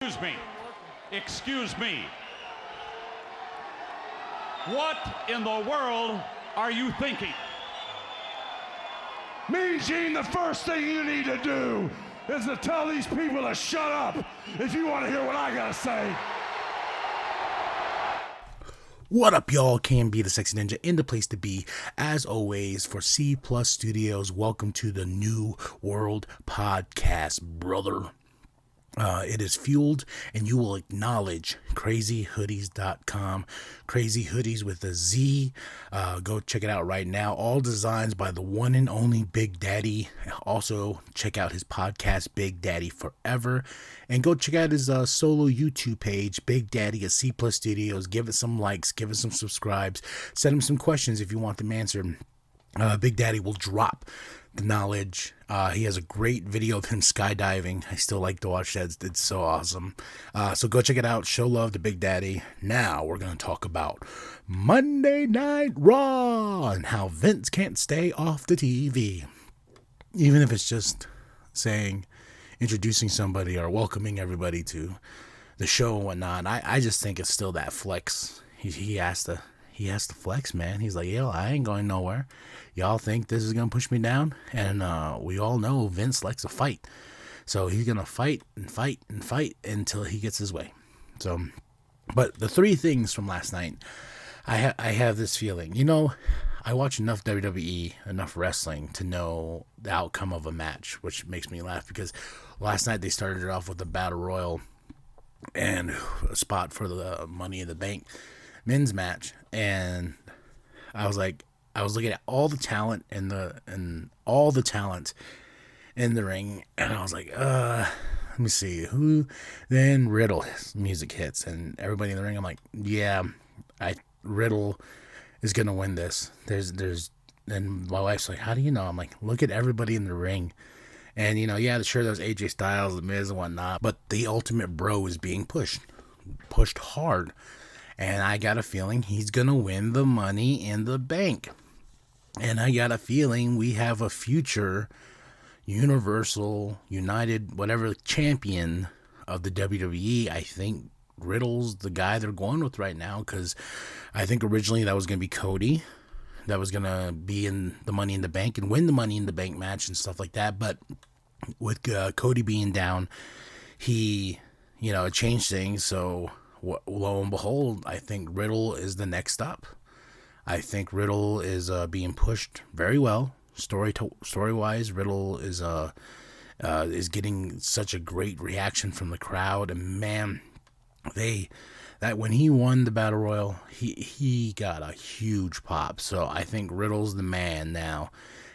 Excuse me. Excuse me. What in the world are you thinking? Mean Gene, the first thing you need to do is to tell these people to shut up if you want to hear what I gotta say. What up, y'all? Can be the Sexy Ninja in the place to be. As always, for C Plus Studios, welcome to the New World Podcast, brother. It is fueled, and you will acknowledge crazyhoodiez.com. Crazy Hoodies with a Z. Go check it out right now. All designs by the one and only Big Daddy. Also, check out his podcast, Big Daddy Forever. And go check out his solo YouTube page, Big Daddy at C Plus Studios. Give it some likes. Give it some subscribes. Send him some questions if you want them answered. Big Daddy will drop the knowledge. He has a great video of him skydiving. I still like to watch that. It's so awesome. So go check it out. Show love to Big Daddy. Now we're going to talk about Monday Night Raw and how Vince can't stay off the TV. Even if it's just introducing somebody or welcoming everybody to the show and whatnot. I just think it's still that flex. He has to flex, man. He's like, yo, I ain't going nowhere. Y'all think this is going to push me down? And we all know Vince likes to fight. So he's going to fight and fight and fight until he gets his way. So, but the three things from last night, I have this feeling. You know, I watch enough WWE, enough wrestling to know the outcome of a match, which makes me laugh because last night they started it off with a Battle Royal and a spot for the Money in the Bank men's match, and I was looking at all the talent and all the talent in the ring, and I was like, let me see who. Then Riddle's music hits, and everybody in the ring. I'm like, yeah, Riddle is gonna win this. And my wife's like, how do you know? I'm like, look at everybody in the ring, and yeah, sure, there's AJ Styles, The Miz, and whatnot, but the Ultimate Bro is being pushed hard. And I got a feeling he's going to win the Money in the Bank. And I got a feeling we have a future Universal, United, whatever champion of the WWE. I think Riddle's the guy they're going with right now, because I think originally that was going to be Cody. That was going to be in the Money in the Bank and win the Money in the Bank match and stuff like that. But with Cody being down, he, changed things. So lo and behold, I think Riddle is the next up. I think Riddle is being pushed very well. Story-wise, Riddle is getting such a great reaction from the crowd. And man, that when he won the Battle Royal, he got a huge pop. So I think Riddle's the man now,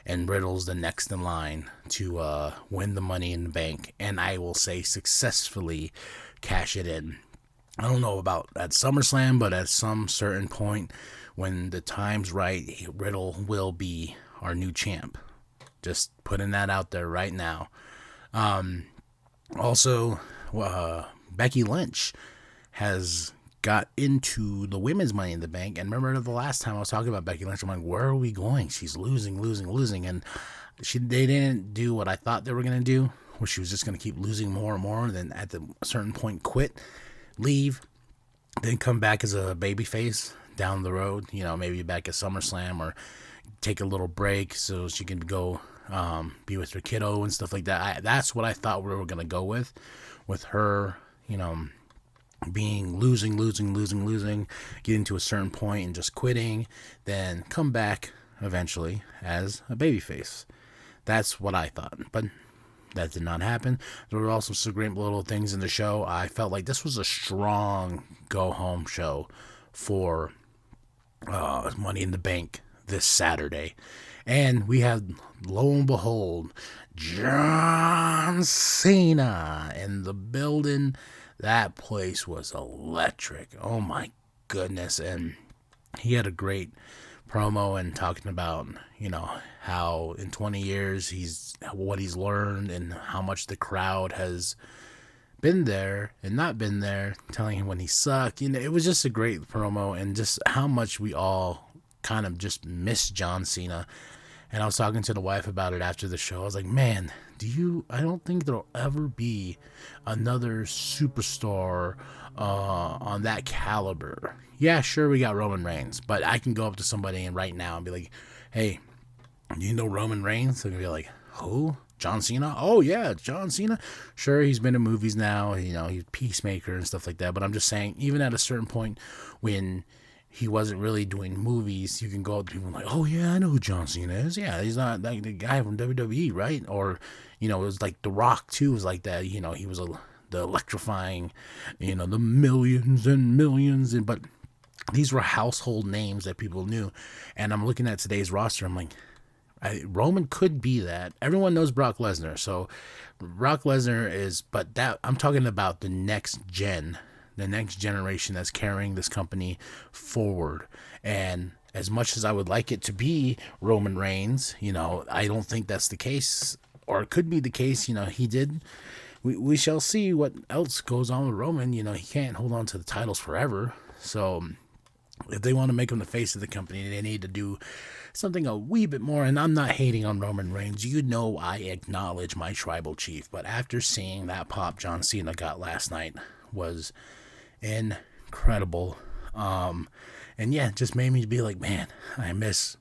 and Riddle's the next in line to win the Money in the Bank. And I will say successfully cash it in. I don't know about at SummerSlam, but at some certain point when the time's right, Riddle will be our new champ. Just putting that out there right now. Also, Becky Lynch has got into the women's Money in the Bank. And remember the last time I was talking about Becky Lynch, I'm like, where are we going? She's losing. And they didn't do what I thought they were going to do, where she was just going to keep losing more and more. And then at a certain point, quit. Leave, then come back as a babyface down the road, maybe back at SummerSlam, or take a little break so she can go be with her kiddo and stuff like that. That's what I thought we were going to go with her, being losing, getting to a certain point and just quitting, then come back eventually as a babyface. That's what I thought, but that did not happen. There were also some great little things in the show. I felt like this was a strong go-home show for Money in the Bank this Saturday. And we had, lo and behold, John Cena in the building. That place was electric. Oh, my goodness. And he had a great promo and talking about, how in 20 years what he's learned and how much the crowd has been there and not been there, telling him when he sucked. It was just a great promo, and just how much we all kind of just miss John Cena. And I was talking to the wife about it after the show. I was like, man, I don't think there'll ever be another superstar on that caliber. Yeah, sure, we got Roman Reigns, but I can go up to somebody and right now and be like, hey, you know Roman Reigns? They're going to be like, who? John Cena? Oh, yeah, John Cena. Sure, he's been in movies now, you know, he's Peacemaker and stuff like that. But I'm just saying, even at a certain point when he wasn't really doing movies, you can go up to people and like, oh, yeah, I know who John Cena is. Yeah, he's not like the guy from WWE, right? Or, you know, it was like The Rock, too, was like that. You know, he was the electrifying, you know, the millions and millions. But these were household names that people knew. And I'm looking at today's roster, I'm like, Roman could be that. Everyone knows Brock Lesnar, so Brock Lesnar is, but that I'm talking about the next generation that's carrying this company forward. And as much as I would like it to be Roman Reigns, you know, I don't think that's the case, or it could be the case. You know, he did. We shall see what else goes on with Roman. You know, he can't hold on to the titles forever. So if they want to make him the face of the company, they need to do something a wee bit more. And I'm not hating on Roman Reigns. You know, I acknowledge my tribal chief. But after seeing that pop John Cena got last night was incredible. And yeah, it just made me be like, man, I miss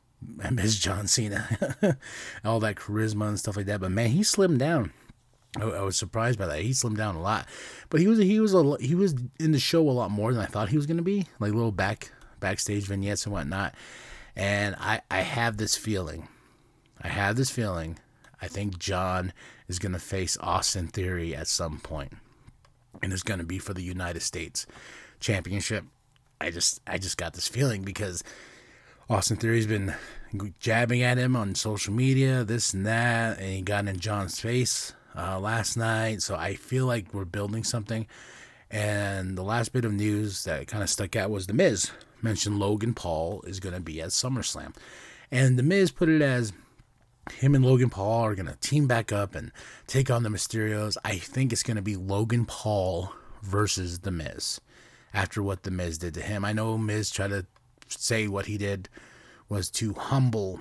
John Cena. All that charisma and stuff like that. But man, he slimmed down. I was surprised by that. He slimmed down a lot. But he was in the show a lot more than I thought he was going to be. Like little backstage vignettes and whatnot. And I have this feeling. I think John is going to face Austin Theory at some point. And it's going to be for the United States Championship. I just got this feeling because Austin Theory's been jabbing at him on social media, this and that. And he got in John's face last night. So I feel like we're building something. And the last bit of news that kind of stuck out was The Miz mentioned Logan Paul is going to be at SummerSlam. And The Miz put it as him and Logan Paul are going to team back up and take on the Mysterios. I think it's going to be Logan Paul versus The Miz after what The Miz did to him. I know Miz tried to say what he did was to humble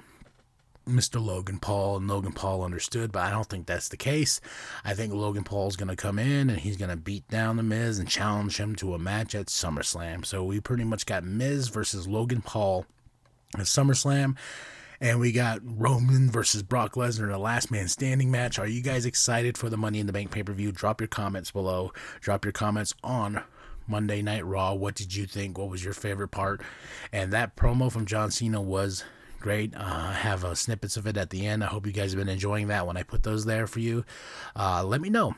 Mr. Logan Paul, and Logan Paul understood, but I don't think that's the case. I think Logan Paul's going to come in and he's going to beat down The Miz and challenge him to a match at SummerSlam. So we pretty much got Miz versus Logan Paul at SummerSlam, and we got Roman versus Brock Lesnar, the last man standing match. Are you guys excited for the Money in the Bank pay-per-view? Drop your comments below. Drop your comments on Monday Night Raw. What did you think? What was your favorite part? And that promo from John Cena was great. I have snippets of it at the end. I hope you guys have been enjoying that when I put those there for you. Let me know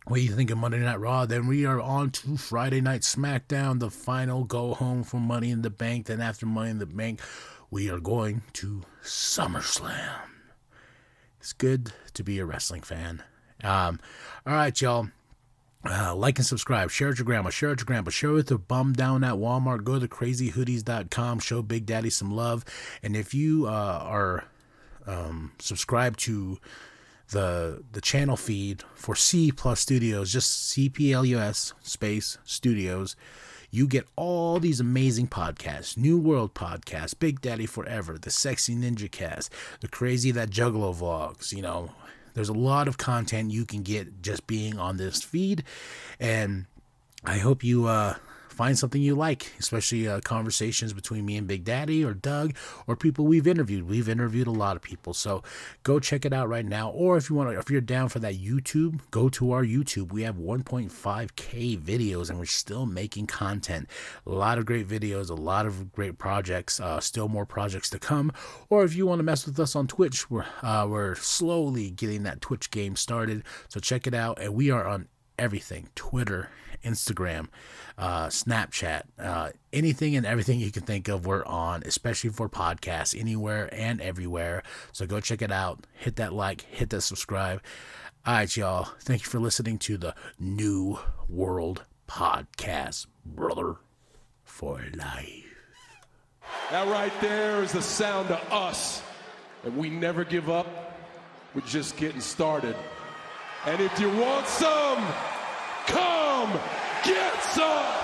what you think of Monday Night Raw. Then we are on to Friday Night SmackDown, the final go home for Money in the Bank. Then after Money in the Bank, we are going to SummerSlam. It's good to be a wrestling fan. All right, y'all. Like and subscribe. Share it with your grandma. Share it with your grandpa. Share it with the bum down at Walmart. Go to crazyhoodies.com. Show Big Daddy some love. And if you are subscribed to the channel feed for C Plus Studios, just CPLUS space Studios, you get all these amazing podcasts. New World Podcast, Big Daddy Forever, the Sexy Ninja Cast, the Crazy That Juggalo Vlogs, you know. There's a lot of content you can get just being on this feed, and I hope you find something you like, especially conversations between me and Big Daddy or Doug or people we've interviewed. We've interviewed a lot of people, so go check it out right now. Or if you're down for that YouTube, go to our YouTube. We have 1.5K videos, and we're still making content. A lot of great videos, a lot of great projects, still more projects to come. Or if you want to mess with us on Twitch, we're slowly getting that Twitch game started, so check it out. And we are on everything: Twitter, Instagram, Snapchat, anything and everything you can think of, we're on, especially for podcasts, anywhere and everywhere. So go check it out. Hit that like, hit that subscribe. All right, y'all. Thank you for listening to the New World Podcast, brother, for life. That right there is the sound of us. And we never give up. We're just getting started. And if you want some, come get some!